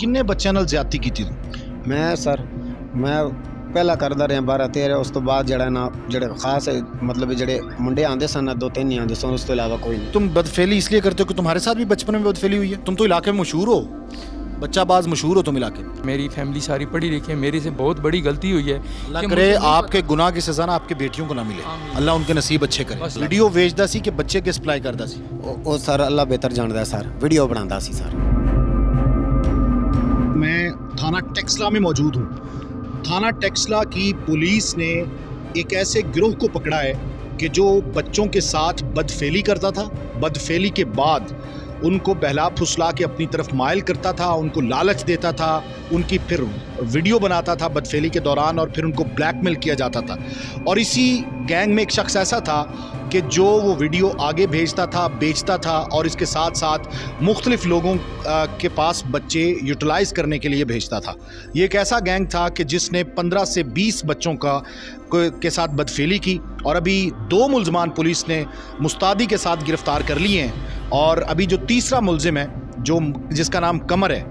ਕਿੰਨੇ ਬੱਚਿਆਂ ਨਾਲ ਜ਼ਿਆਦਤੀ ਕੀਤੀ ਤੂੰ? ਮੈਂ ਸਰ ਮੈਂ ਪਹਿਲਾਂ ਕਰਦਾ ਰਿਹਾ 12-13 ਉਸ ਤੋਂ ਬਾਅਦ ਜਿਹੜਾ ਨਾ ਜਿਹੜੇ ਖਾਸ मतलब ਜਿਹੜੇ ਮੁੰਡੇ ਆਂਦੇ ਸਨ 2-3 ਹੀ ਆਂਦੇ ਸਨ ਉਸ ਤੋਂ ਇਲਾਵਾ ਕੋਈ नहीं। तुम बदफेली इसलिए करते हो कि तुम्हारे साथ भी बचपन में बदफेली हुई है? तुम तो इलाके में मशहूर हो, बच्चाबाज मशहूर हो तुम इलाके में। मेरी फैमिली सारी पढ़ी लिखी है, मेरे से बहुत बड़ी गलती हुई है। अल्लाह करे आपके गुनाह की सज़ा ना आपके बेटियों को ना मिले, अल्लाह उनके नसीब अच्छे करे। वीडियो भेजदा सी कि बच्चे के सप्लाई करदा सी? ਉਹ ਸਰ ਅੱਲਾ ਬਿਹਤਰ ਜਾਣਦਾ ਸਰ ਵੀਡੀਓ ਬਣਾਉਂਦਾ ਸੀ ਸਰ। मैं थाना टेक्सला में मौजूद हूँ। थाना टेक्सला की पुलिस ने एक ऐसे गिरोह को पकड़ा है कि जो बच्चों के साथ बदफेली करता था, बदफेली के बाद उनको बहला फुसला के अपनी तरफ माइल करता था, उनको लालच देता था, उनकी फिर वीडियो बनाता था बदफेली के दौरान और फिर उनको ब्लैकमेल किया जाता था। और इसी गैंग में एक शख्स ऐसा था कि जो वो वीडियो आगे भेजता था, बेचता था और इसके साथ साथ मुख्तलिफ लोगों के पास बच्चे यूटिलाइज़ करने के लिए भेजता था। ये एक ऐसा गैंग था कि जिसने 15 से 20 बच्चों के साथ बदफेली की और अभी 2 मुलजमान पुलिस ने मुस्तादी के साथ गिरफ़्तार कर लिए हैं। और अभी जो तीसरा मुलजिम है जो जिसका नाम कमर है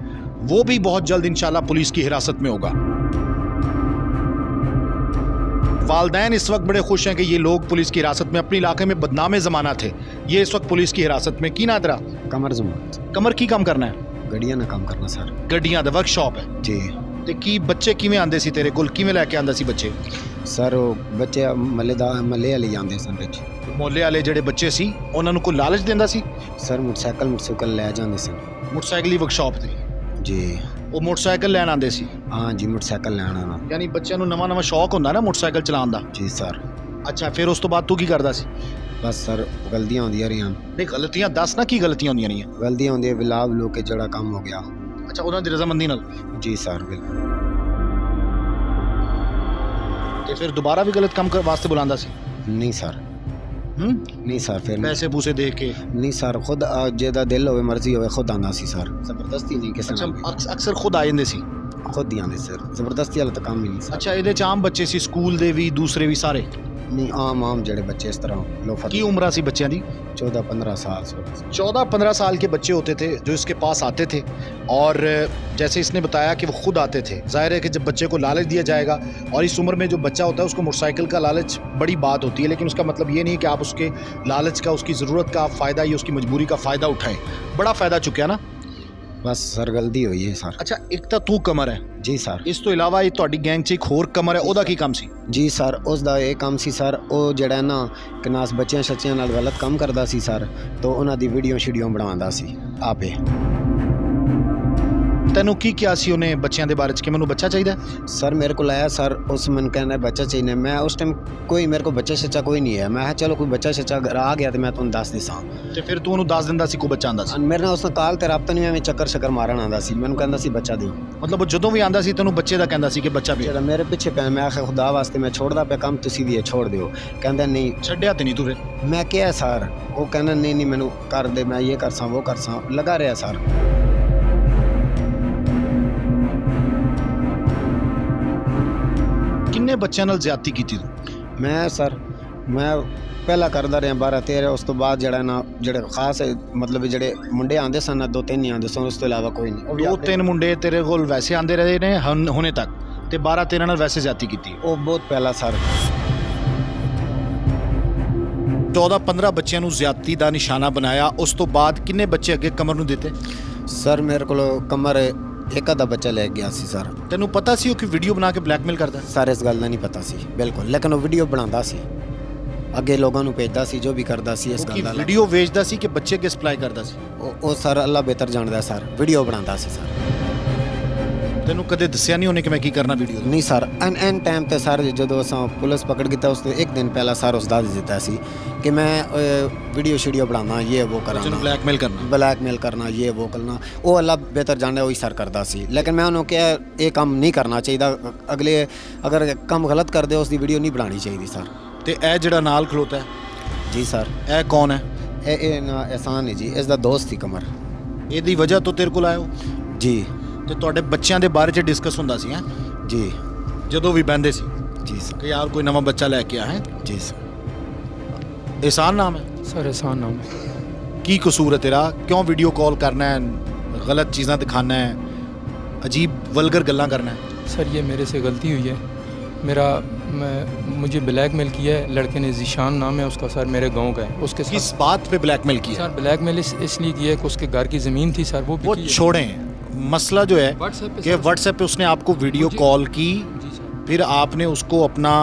वो भी बहुत जल्द इंशाल्लाह पुलिस की हिरासत में होगा। वालदैन इस वक्त बड़े खुश हैं कि ये लोग पुलिस की हिरासत में, अपने इलाके में बदनाम ज़माना थे, ये इस वक्त पुलिस की हिरासत में। की नादरा ਕਮਰ ਜ਼ਮਾਨਤ कमर की काम करना है? ਗੱਡੀਆਂ ਨਾਲ ਕੰਮ ਕਰਨਾ ਸਰ। ਗੱਡੀਆਂ ਦਾ ਵਰਕਸ਼ਾਪ ਹੈ ਜੀ ਤੇ ਕੀ ਬੱਚੇ ਕਿਵੇਂ ਆਂਦੇ ਸੀ ਤੇਰੇ ਕੋਲ, ਕਿਵੇਂ ਲੈ ਕੇ ਆਂਦਾ ਸੀ ਬੱਚੇ? ਸਰ ਉਹ ਬੱਚੇ ਮੱਲੇ ਵਾਲੇ ਜਾਂਦੇ ਸਨ ਵਿੱਚ। ਮੁਹੱਲੇ ਵਾਲੇ ਜਿਹੜੇ ਬੱਚੇ ਸੀ ਉਹਨਾਂ ਨੂੰ ਕੋਈ ਲਾਲਚ ਦਿੰਦਾ ਸੀ? ਸਰ ਮੋਟਰਸਾਈਕਲ ਲੈ ਜਾਂਦੇ ਸਨ। ਮੋਟਰਸਾਈਕਲ ਦੀ ਵਰਕਸ਼ਾਪ ਤੇ ਜੀ ਉਹ ਮੋਟਰਸਾਈਕਲ ਲੈਣ ਆਂਦੇ ਸੀ? ਹਾਂ ਜੀ ਮੋਟਰਸਾਈਕਲ ਲੈਣ ਆਉਣਾ। ਯਾਨੀ ਬੱਚਿਆਂ ਨੂੰ ਨਵਾਂ ਸ਼ੌਕ ਹੁੰਦਾ ਨਾ ਮੋਟਰਸਾਈਕਲ ਚਲਾਉਣ ਦਾ। ਜੀ ਸਰ। ਅੱਛਾ, ਫਿਰ ਉਸ ਤੋਂ ਬਾਅਦ ਤੂੰ ਕੀ ਕਰਦਾ ਸੀ? ਬਸ ਸਰ ਗਲਤੀਆਂ ਹੁੰਦੀਆਂ ਰਹੀਆਂ। ਨਹੀਂ ਗਲਤੀਆਂ ਦੱਸ ਨਾ, ਕੀ ਗਲਤੀਆਂ ਹੁੰਦੀਆਂ ਰਹੀਆਂ? ਗਲਤੀਆਂ ਹੁੰਦੀਆਂ ਵਿਲਾਬ ਲੋ ਕੇ ਜਿਹੜਾ ਕੰਮ ਹੋ ਗਿਆ। ਅੱਛਾ, ਉਹਨਾਂ ਦੀ ਰਜ਼ਾਮੰਦੀ ਨਾਲ? ਜੀ ਸਰ ਬਿਲਕੁਲ। ਤੇ ਫਿਰ ਦੁਬਾਰਾ ਵੀ ਗਲਤ ਕੰਮ ਵਾਸਤੇ ਬੁਲਾਉਂਦਾ ਸੀ? ਨਹੀਂ ਸਰ ਨਹੀਂ ਸਰ ਫਿਰ ਪੈਸੇ ਪੂਸੇ ਦੇ ਕੇ? ਨਹੀਂ ਸਰ ਖੁਦ ਜਿਹਦਾ ਦਿਲ ਹੋਵੇ ਮਰਜ਼ੀ ਹੋਵੇ ਖੁਦ ਆਉਂਦਾ ਸੀ ਸਰ, ਜ਼ਬਰਦਸਤੀ ਨਹੀਂ ਕਿਸੇ ਨਾਲ। ਅਕਸਰ ਖੁਦ ਆ ਜਾਂਦੇ ਸੀ? ਖੁਦ ਹੀ ਆਉਂਦੇ ਸਰ, ਜ਼ਬਰਦਸਤੀ ਵਾਲਾ ਤਾਂ ਕੰਮ ਹੀ ਨਹੀਂ ਸਰ। ਅੱਛਾ, ਇਹਦੇ ਚ ਆਮ ਬੱਚੇ ਸੀ ਸਕੂਲ ਦੇ ਵੀ, ਦੂਸਰੇ ਵੀ ਸਾਰੇ? ਨਹੀਂ ਆਮ ਜਿਹੜੇ ਬੱਚੇ ਇਸ तरह लोफर। की उम्र सी बच्चियां दी? 14-15 साल। 14-15 साल के बच्चे होते थे जो इसके पास आते थे और जैसे इसने बताया कि वो खुद आते थे। ज़ाहिर है कि जब बच्चे को लालच दिया जाएगा और इस उम्र में जो बच्चा होता है उसको मोटरसाइकिल का लालच बड़ी बात होती है, लेकिन उसका मतलब ये नहीं कि आप उसके लालच का, उसकी ज़रूरत का फ़ायदा या उसकी मजबूरी का फ़ायदा उठाएं। बड़ा फ़ायदा चुकिया ना? बस सर गलती हुई है सर। अच्छा, एक तो तू कमर है जी सर। ਇਸ ਤੋਂ ਇਲਾਵਾ ਇਹ ਤੁਹਾਡੀ ਗੈਂਗ 'ਚ ਇੱਕ ਹੋਰ ਕਮਰ ਹੈ, ਉਹਦਾ ਕੀ ਕੰਮ ਸੀ? ਜੀ ਸਰ ਉਸਦਾ ਇਹ ਕੰਮ ਸੀ ਸਰ, ਉਹ ਜਿਹੜਾ ਨਾ ਕਨਾਸ ਬੱਚਿਆਂ ਸ਼ੱਚਿਆਂ ਨਾਲ ਗਲਤ ਕੰਮ ਕਰਦਾ ਸੀ ਸਰ, ਤਾਂ ਉਹਨਾਂ ਦੀ ਵੀਡੀਓ ਸ਼ੀਡੀਓ ਬਣਾਉਂਦਾ ਸੀ ਆਪੇ। ਤੈਨੂੰ ਕੀ ਕਿਹਾ ਸੀ ਉਹਨੇ ਬੱਚਿਆਂ ਦੇ ਬਾਰੇ 'ਚ ਕਿ ਮੈਨੂੰ ਬੱਚਾ ਚਾਹੀਦਾ? ਸਰ ਮੇਰੇ ਕੋਲ ਆਇਆ ਸਰ, ਉਸ ਮੈਨੂੰ ਕਹਿੰਦਾ ਬੱਚਾ ਚਾਹੀਦਾ। ਮੈਂ ਉਸ ਟਾਈਮ ਕੋਈ ਮੇਰੇ ਕੋਲ ਬੱਚਾ ਸ਼ੱਚਾ ਕੋਈ ਨਹੀਂ ਹੈ। ਮੈਂ ਕਿਹਾ ਚਲੋ ਕੋਈ ਬੱਚਾ ਸ਼ੱਚਾ ਅਗਰ ਆ ਗਿਆ ਤਾਂ ਮੈਂ ਤੁਹਾਨੂੰ ਦੱਸ ਦਿਸਾਂ। ਤੇ ਫਿਰ ਤੂੰ ਉਹਨੂੰ ਦੱਸ ਦਿੰਦਾ ਸੀ ਕੋਈ ਬੱਚਾ ਆਂਦਾ ਸੀ? ਮੇਰੇ ਨਾਲ ਉਸ ਨਾਲ ਕਾਲ ਤੇ ਰਾਬਤਾ ਨਹੀਂ, ਐਵੇਂ ਚੱਕਰ ਸ਼ੱਕਰ ਮਾਰਨ ਆਉਂਦਾ ਸੀ, ਮੈਨੂੰ ਕਹਿੰਦਾ ਸੀ ਬੱਚਾ ਦਿਓ। ਮਤਲਬ ਉਹ ਜਦੋਂ ਵੀ ਆਂਦਾ ਸੀ ਤੈਨੂੰ ਬੱਚੇ ਦਾ ਕਹਿੰਦਾ ਸੀ ਕਿ ਬੱਚਾ ਵੀ? ਜਿਹੜਾ ਮੇਰੇ ਪਿੱਛੇ ਪਿਆ, ਮੈਂ ਆਖਿਆ ਖੁਦਾ ਵਾਸਤੇ ਮੈਂ ਛੋੜਦਾ ਪਿਆ ਕੰਮ, ਤੁਸੀਂ ਵੀ ਇਹ ਛੋੜ ਦਿਓ। ਕਹਿੰਦਾ ਨਹੀਂ। ਛੱਡਿਆ ਤੇ ਨਹੀਂ ਤੂੰ ਫਿਰ? ਮੈਂ ਕਿਹਾ ਸਰ, ਉਹ ਕਹਿੰਦਾ ਨਹੀਂ ਨਹੀਂ ਮੈਨੂੰ ਕਰ ਦੇ, ਮੈਂ ਇਹ ਕਰਸਾਂ ਉਹ ਕਰਸਾਂ, ਲਗਾ ਰਿਹਾ ਸਰ। ਕਿੰਨੇ ਬੱਚਿਆਂ ਨਾਲ ਜ਼ਿਆਦਤੀ ਕੀਤੀ ਤੂੰ? ਮੈਂ ਸਰ ਮੈਂ ਪਹਿਲਾਂ ਕਰਦਾ ਰਿਹਾ 12-13 ਉਸ ਤੋਂ ਬਾਅਦ ਜਿਹੜਾ ਨਾ ਜਿਹੜੇ ਖਾਸ मतलब ਜਿਹੜੇ ਮੁੰਡੇ ਆਂਦੇ ਸਨ 2-3 ਹੀ ਆਂਦੇ ਸਨ ਉਸ ਤੋਂ ਇਲਾਵਾ ਕੋਈ ਨਹੀਂ। 2-3 ਮੁੰਡੇ ਤੇਰੇ ਕੋਲ ਵੈਸੇ ਆਂਦੇ ਰਹੇ ਨੇ ਹੁਣੇ ਤੱਕ ਤੇ 12-13 ਨਾਲ ਵੈਸੇ ਜ਼ਿਆਦਤੀ ਕੀਤੀ? ਉਹ ਬਹੁਤ ਪਹਿਲਾਂ ਸਰ। 14-15 ਬੱਚਿਆਂ ਨੂੰ ਜ਼ਿਆਦਤੀ ਦਾ ਨਿਸ਼ਾਨਾ ਬਣਾਇਆ, ਉਸ ਤੋਂ ਬਾਅਦ ਕਿੰਨੇ ਬੱਚੇ ਅੱਗੇ ਕਮਰ ਨੂੰ ਦਿੱਤੇ? ਸਰ ਮੇਰੇ ਕੋਲ ਕਮਰ ਇੱਕ ਅੱਧਾ ਬੱਚਾ ਲੈ ਗਿਆ ਸੀ ਸਰ। ਤੈਨੂੰ ਪਤਾ ਸੀ ਉਹ ਕਿ ਵੀਡੀਓ ਬਣਾ ਕੇ ਬਲੈਕਮੇਲ ਕਰਦਾ? ਸਰ ਇਸ ਗੱਲ ਦਾ ਨਹੀਂ ਪਤਾ ਸੀ ਬਿਲਕੁਲ, ਲੇਕਿਨ ਉਹ ਵੀਡੀਓ ਬਣਾਉਂਦਾ ਸੀ, ਅੱਗੇ ਲੋਕਾਂ ਨੂੰ ਭੇਜਦਾ ਸੀ, ਜੋ ਵੀ ਕਰਦਾ ਸੀ ਇਸ ਗੱਲ ਦਾ। ਵੀਡੀਓ ਵੇਚਦਾ ਸੀ ਕਿ ਬੱਚੇ ਕੇ ਸਪਲਾਈ ਕਰਦਾ ਸੀ? ਉਹ ਸਰ ਅੱਲਾ ਬਿਹਤਰ ਜਾਣਦਾ ਸਰ, ਵੀਡੀਓ ਬਣਾਉਂਦਾ ਸੀ ਸਰ। ਤੈਨੂੰ ਕਦੇ ਦੱਸਿਆ ਨਹੀਂ ਉਹਨੇ ਕਿ ਮੈਂ ਕੀ ਕਰਨਾ ਵੀਡੀਓ? ਨਹੀਂ ਸਰ, ਐਨ ਟਾਈਮ ਤੇ ਸਰ ਜਦੋਂ ਅਸਾਂ ਪੁਲਿਸ ਪਕੜ ਕੀਤਾ ਉਸ ਤੋਂ ਇੱਕ ਦਿਨ ਪਹਿਲਾਂ ਸਰ ਉਸ ਦੱਸ ਦਿੱਤਾ ਸੀ ਕਿ ਮੈਂ ਵੀਡੀਓ ਸ਼ੀਡੀਓ ਬਣਾਉਣਾ, ਇਹ ਉਹ ਕਰਾਉਣਾ, ਬਲੈਕਮੇਲ ਕਰਨਾ, ਇਹ ਉਹ ਕਰਨਾ। ਉਹ ਅੱਲਾ ਬਿਹਤਰ ਜਾਣਦਾ ਉਹੀ ਸਰ ਕਰਦਾ ਸੀ, ਲੇਕਿਨ ਮੈਂ ਉਹਨੂੰ ਕਿਹਾ ਇਹ ਕੰਮ ਨਹੀਂ ਕਰਨਾ ਚਾਹੀਦਾ, ਅਗਲੇ ਅਗਰ ਕੰਮ ਗਲਤ ਕਰਦੇ ਉਸ ਦੀ ਵੀਡੀਓ ਨਹੀਂ ਬਣਾਉਣੀ ਚਾਹੀਦੀ ਸਰ। ਤੇ ਇਹ ਜਿਹੜਾ ਨਾਲ ਖਲੋਤਾ ਹੈ? ਜੀ ਸਰ। ਇਹ ਕੌਣ ਹੈ? ਇਹ ਨਾ ਅਹਿਸਾਨ ਹੈ ਜੀ, ਇਸ ਦਾ ਦੋਸਤ ਸੀ ਕਮਰ। ਇਹਦੀ ਵਜ੍ਹਾ ਤੋਂ ਤੇਰੇ ਕੋਲ ਆਇਓ? ਜੀ। ਤੇ ਤੁਹਾਡੇ ਬੱਚਿਆਂ ਦੇ ਬਾਰੇ 'ਚ ਡਿਸਕਸ ਹੁੰਦਾ ਸੀ? ਹੈ ਜੀ। ਜਦੋਂ ਵੀ ਬਹਿੰਦੇ ਸੀ? ਜੀ ਸਰ। ਕਿ ਯਾਰ ਕੋਈ ਨਵਾਂ ਬੱਚਾ ਲੈ ਕੇ ਆ ਹੈ? ਜੀ ਸਰ। एहसान नाम है? सर एहसान नाम है। की कसूर है तेरा? क्यों वीडियो कॉल करना है, गलत चीज़ें दिखाना है? अजीब वल्गर गल्लां करना है? सर ये मेरे से गलती हुई है। मुझे ब्लैक मेल किया है लड़के ने, ज़ीशान नाम है उसका सर, मेरे गांव का है। उसके साथ किस बात पे ब्लैकमेल किया? सर ब्लैक मेल इसलिए किया है कि उसके घर की ज़मीन थी सर, वो वो बिकी है। छोड़ें, मसला जो है व्हाट्सएप पे कि सर, व्हाट्सएप पे उसने आपको वीडियो जी। कॉल की, जी सर, फिर आपने उसको अपना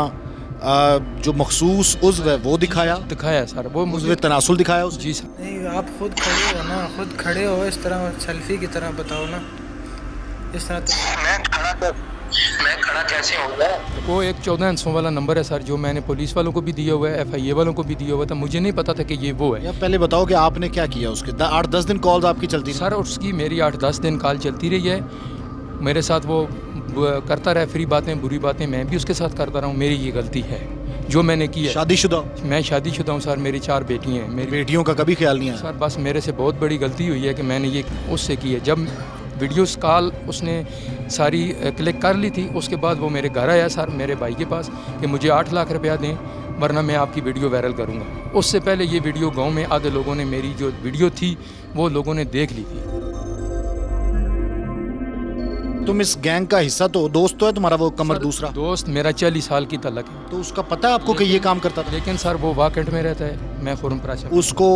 जो मखसूस उज़्व है वो दिखाया, दिखाया सर, वो उज़्व मुझे तनासुल दिखाया उसने। जी सर। नहीं, आप खुद खड़े हो ना, खुद खड़े हो इस तरह सेल्फी की तरह बताओ ना, इस तरह तो मैं खड़ा कैसे होगा? वो एक 1400 वाला नंबर है सर, जो मैंने पुलिस वालों को भी दिया हुआ है, FIA वालों को भी दिया हुआ था। मुझे नहीं पता था कि ये वो है। या पहले बताओ कि आपने क्या किया उसके 8-10 दिन कॉल्स आपकी चलती सर उसकी मेरी 8-10 दिन कॉल चलती रही है, मेरे साथ वो करता रहा फ्री बातें बुरी बातें, मैं भी उसके साथ करता रहा हूँ। मेरी ये गलती है जो मैंने की है। शादीशुदा? मैं शादीशुदा हूँ सर, मेरी 4 बेटी हैं। मेरी बेटियों का कभी ख्याल नहीं आया? सर बस मेरे से बहुत बड़ी गलती हुई है कि मैंने ये उससे की है। जब वीडियोस कॉल उसने सारी क्लिक कर ली थी, उसके बाद वो मेरे घर आया सर, मेरे भाई के पास, कि मुझे 8 लाख रुपया दें वरना मैं आपकी वीडियो वायरल करूँगा। उससे पहले ये वीडियो गांव में आधे लोगों ने, मेरी जो वीडियो थी वो लोगों ने देख ली थी। तुम इस गैंग का हिस्सा तो, दोस्त तो है तुम्हारा वो कमर सर, दूसरा? दोस्त मेरा 40 साल की तलक है, तो उसका पता है आपको कि ये काम करता था? लेकिन सर वो वाकंट में रहता है, मैं खुरम प्राचा। उसको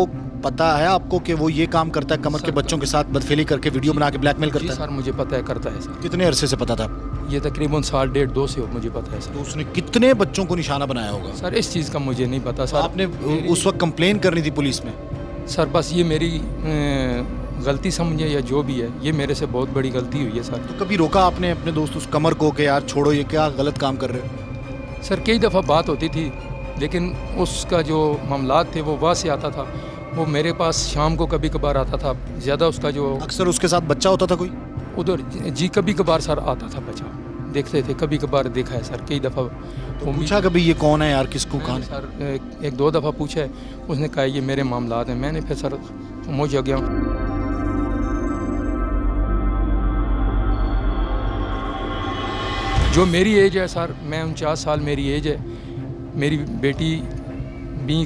पता है आपको कि वो ये काम करता है, कमर के सर, बच्चों के साथ बदफेली करके वीडियो बना के ब्लैकमेल जी करता है? सर मुझे पता है, करता है सर। कितने अरसे से पता था? ये तकरीबन 1.5 डेढ़ 2 से हो, मुझे पता है तो सर। उसने कितने बच्चों को निशाना बनाया होगा? सर इस चीज़ का मुझे नहीं पता तो सर। आपने उस वक्त कंप्लेन करनी थी पुलिस में? सर बस ये मेरी गलती समझे या जो भी है, ये मेरे से बहुत बड़ी गलती हुई है सर। तो कभी रोका आपने अपने दोस्त उस कमर को कि यार छोड़ो, ये क्या गलत काम कर रहे हो? सर कई दफ़ा बात होती थी, लेकिन उसका जो मामलात थे वो वहाँ से आता था। वो मेरे पास शाम को कभी कभार आता था, ज़्यादा उसका जो अक्सर उसके साथ बच्चा होता था कोई? उधर जी कभी कभार सर आता था बच्चा, देखते थे, कभी कभार देखा है सर कई दफ़ा। तो पूछा कभी ये कौन है यार, किसको मैंने कहाँ? सर 1-2 दफ़ा पूछा है, उसने कहा ये मेरे मामलात हैं। मैंने फिर सर समझ गया। जो मेरी एज है सर, मैं 49 साल मेरी एज है। मेरी बेटी भी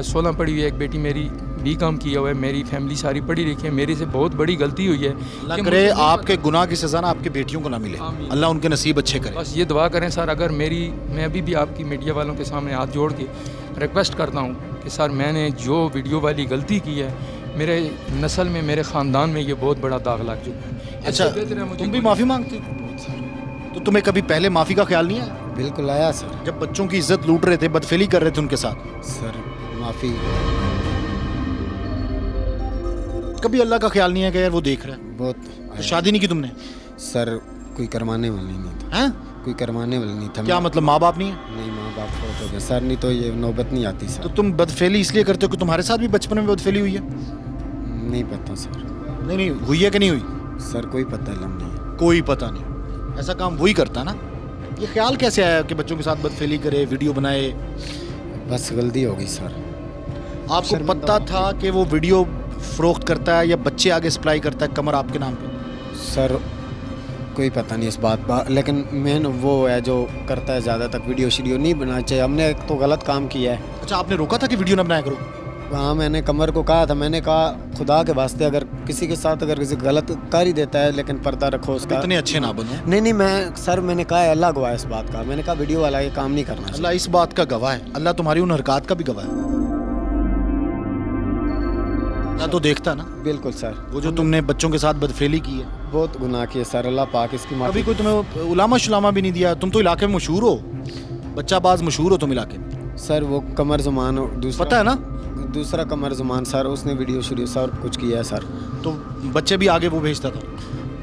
16 पढ़ी हुई है, एक बेटी मेरी काम किया हुआ है। मेरी फैमिली सारी पढ़ी लिखी है। मेरी से बहुत बड़ी गलती हुई है। अल्लाह कि करे मुझे नहीं आपके गुनाह की सज़ा ना आपकी बेटियों को ना मिले, आमीन। अल्लाह उनके नसीब अच्छे करे। बस ये दुआ करें सर। अगर मैं अभी भी आपकी मीडिया वालों के सामने हाथ जोड़ के रिक्वेस्ट करता हूँ कि सर मैंने जो वीडियो वाली गलती की है, मेरे नस्ल में, मेरे ख़ानदान में ये बहुत बड़ा दाग लग चुका है। अच्छा, इससे बेहतर है मुझे तुम भी माफ़ी मांगते हो? तो तुम्हें कभी पहले माफ़ी का ख्याल नहीं आया बिल्कुल आया सर। जब बच्चों की इज्जत लूट रहे थे, बदफेली कर रहे थे उनके साथ? सर माफ़ी कभी अल्लाह का ख्याल नहीं है कि यार वो देख रहा है? बहुत तो आया। शादी नहीं की तुमने? सर कोई करवाने वाला नहीं था, हैं? कोई करवाने वाला नहीं था। क्या मतलब माँ बाप नहीं है? नहीं, माँ बाप फोट हो गए सर, नहीं तो ये नौबत नहीं आती तो सर। तुम बदफेली इसलिए करते हो कि तुम्हारे साथ भी बचपन में बदफेली हुई है? नहीं पता सर। नहीं हुई है कि नहीं हुई? सर कोई पता नहीं। कोई पता नहीं। ऐसा काम वही करता ना? ये ख्याल कैसे आया कि बच्चों के साथ बदफेली करे, वीडियो बनाए? बस गलती हो गई सर। आपको शर्मिंदा पता हो था कि वो वीडियो फरोख्त करता है या बच्चे आगे सप्लाई करता है कमर आपके नाम पे? सर कोई पता नहीं इस बात का, लेकिन मेन वो है जो करता है ज़्यादा तक वीडियो शीडियो नहीं बनाना चाहिए। हमने एक तो गलत काम किया है। अच्छा, आपने रोका था कि वीडियो ना बनाया करो? हाँ, मैंने कमर को कहा था, मैंने कहा खुदा के वास्ते अगर किसी के साथ अगर किसी गलत कर ही देता है, लेकिन पर्दा रखो उसका। इतने अच्छे ना बनो। नहीं मैंने कहा है, अल्लाह गवाह है इस बात का। मैंने कहा वीडियो वाला ये काम नहीं करना चाहिए। अल्लाह इस बात का गवाह है, अल्लाह तुम्हारी उन हरकत का भी गवाह है। अल्लाह तो देखता ना। बिल्कुल सर। वो जो तुमने बच्चों के साथ बदफेली की है, बहुत गुनाह किए सर, अल्लाह पाक इसकी अभी माफी। कोई तुम्हें उलामा शुलामा भी नहीं दिया? तुम तो इलाके में मशहूर हो, बच्चा बाज मशहूर हो तुम इलाके में। सर वो कमर जुमान दूसरा पता है ना? दूसरा कमर जुमान सर, उसने वीडियो शीडियो सब कुछ किया है सर। तो बच्चे भी आगे वो भेजता था?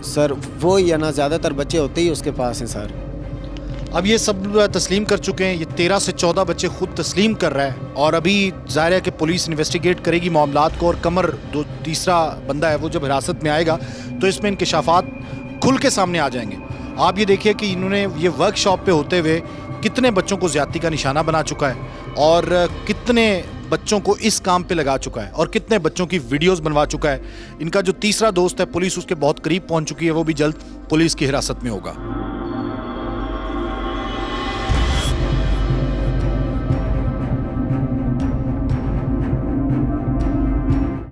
सर वो ही है ना, ज़्यादातर बच्चे होते ही उसके पास हैं सर। अब ये सब तस्लीम कर चुके हैं, ये 13 से 14 बच्चे खुद तस्लीम कर रहा है, और अभी ज़ाहिर है कि पुलिस इन्वेस्टिगेट करेगी मामलात को, और कमर जो तीसरा बंदा है वो जब हिरासत में आएगा तो इसमें इंकशाफात खुल के सामने आ जाएंगे। आप ये देखिए कि इन्होंने ये वर्कशॉप पे होते हुए कितने बच्चों को ज़्यादती का निशाना बना चुका है, और कितने बच्चों को इस काम पे लगा चुका है, और कितने बच्चों की वीडियोस बनवा चुका है। इनका जो तीसरा दोस्त है, पुलिस उसके बहुत करीब पहुंच चुकी है, वो भी जल्द पुलिस की हिरासत में होगा।